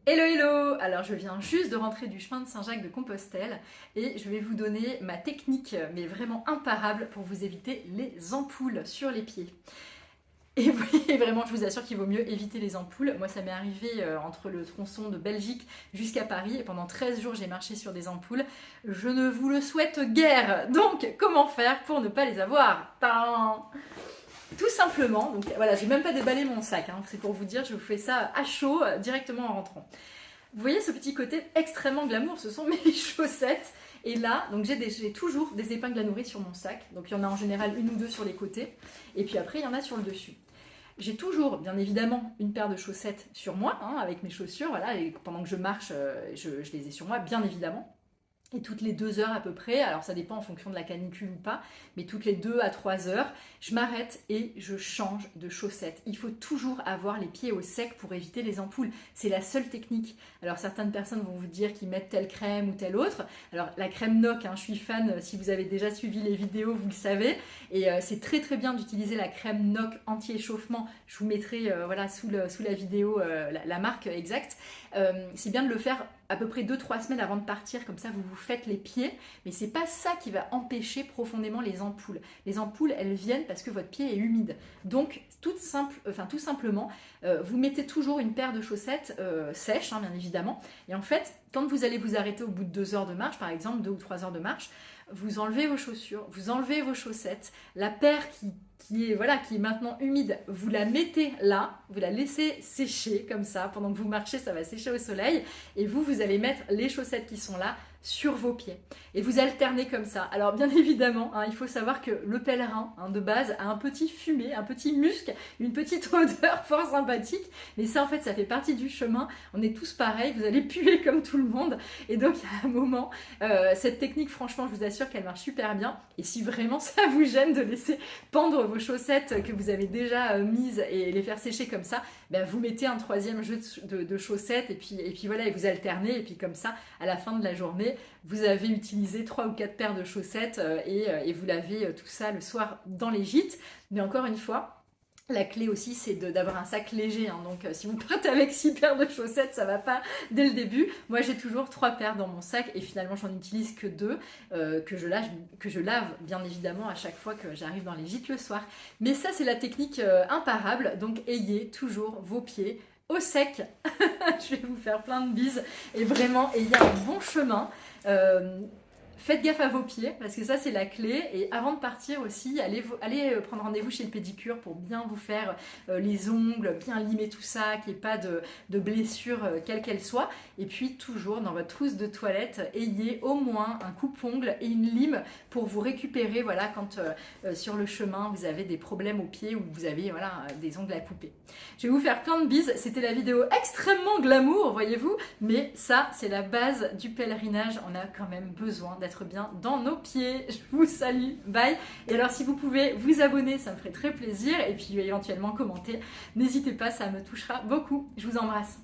Hello hello! Alors je viens juste de rentrer du chemin de Saint-Jacques-de-Compostelle et je vais vous donner ma technique, mais vraiment imparable, pour vous éviter les ampoules sur les pieds. Et oui, vraiment, je vous assure qu'il vaut mieux éviter les ampoules. Moi, ça m'est arrivé entre le tronçon de Belgique jusqu'à Paris et pendant 13 jours, j'ai marché sur des ampoules. Je ne vous le souhaite guère! Donc, comment faire pour ne pas les avoir? Tadam! Tout simplement, donc voilà, j'ai même pas déballé mon sac, hein, c'est pour vous dire, je vous fais ça à chaud directement en rentrant. Vous voyez ce petit côté extrêmement glamour, ce sont mes chaussettes. Et là, donc j'ai toujours des épingles à nourrir sur mon sac. Donc il y en a en général une ou deux sur les côtés. Et puis après, il y en a sur le dessus. J'ai toujours, bien évidemment, une paire de chaussettes sur moi, hein, avec mes chaussures. Voilà, et pendant que je marche, je les ai sur moi, bien évidemment. Et toutes les 2 heures à peu près, alors ça dépend en fonction de la canicule ou pas, mais toutes les 2 à 3 heures, je m'arrête et je change de chaussettes. Il faut toujours avoir les pieds au sec pour éviter les ampoules. C'est la seule technique. Alors certaines personnes vont vous dire qu'ils mettent telle crème ou telle autre. Alors la crème Noc, hein, je suis fan, si vous avez déjà suivi les vidéos, vous le savez. Et c'est très très bien d'utiliser la crème Noc anti-échauffement. Je vous mettrai voilà, sous la vidéo la marque exacte. C'est bien de le faire à peu près 2-3 semaines avant de partir, comme ça vous vous faites les pieds, mais c'est pas ça qui va empêcher profondément les ampoules. Les ampoules, elles viennent parce que votre pied est humide. Donc tout simplement, vous mettez toujours une paire de chaussettes sèches, hein, bien évidemment, et en fait, quand vous allez vous arrêter au bout de 2 heures de marche, par exemple, 2 ou 3 heures de marche, vous enlevez vos chaussures, vous enlevez vos chaussettes, la paire qui est maintenant humide, vous la mettez là, vous la laissez sécher comme ça, pendant que vous marchez, ça va sécher au soleil, et vous allez mettre les chaussettes qui sont là sur vos pieds. Et vous alternez comme ça. Alors bien évidemment, hein, il faut savoir que le pèlerin, hein, de base, a un petit fumet, un petit musc, une petite odeur fort sympathique, mais ça en fait, ça fait partie du chemin. On est tous pareils, vous allez puer comme tout le monde, et donc à un moment, cette technique, franchement, je vous assure qu'elle marche super bien, et si vraiment ça vous gêne de laisser pendre vos chaussettes que vous avez déjà mises et les faire sécher comme ça, ben vous mettez un 3e jeu de chaussettes et puis voilà, et vous alternez, et puis comme ça, à la fin de la journée, vous avez utilisé 3 ou 4 paires de chaussettes et vous lavez tout ça le soir dans les gîtes. Mais encore une fois, la clé aussi, c'est d'avoir un sac léger, hein. Donc si vous partez avec 6 paires de chaussettes, ça va pas dès le début. Moi, j'ai toujours 3 paires dans mon sac et finalement, j'en utilise que 2 que je lave bien évidemment à chaque fois que j'arrive dans les gîtes le soir. Mais ça, c'est la technique imparable. Donc ayez toujours vos pieds au sec. Je vais vous faire plein de bises et vraiment ayez un bon chemin. Faites gaffe à vos pieds, parce que ça c'est la clé. Et avant de partir aussi, allez prendre rendez-vous chez le pédicure pour bien vous faire les ongles, bien limer tout ça, qu'il n'y ait pas de blessure quelle qu'elle soit. Et puis toujours dans votre trousse de toilette, ayez au moins un coupe-ongle et une lime pour vous récupérer, voilà, quand sur le chemin vous avez des problèmes aux pieds ou vous avez voilà, des ongles à couper. Je vais vous faire plein de bises. C'était la vidéo extrêmement glamour, voyez-vous, mais ça c'est la base du pèlerinage. On a quand même besoin d'être bien dans nos pieds. Je vous salue, bye. Et alors si vous pouvez vous abonner, ça me ferait très plaisir, et puis éventuellement commenter, n'hésitez pas, ça me touchera beaucoup. Je vous embrasse.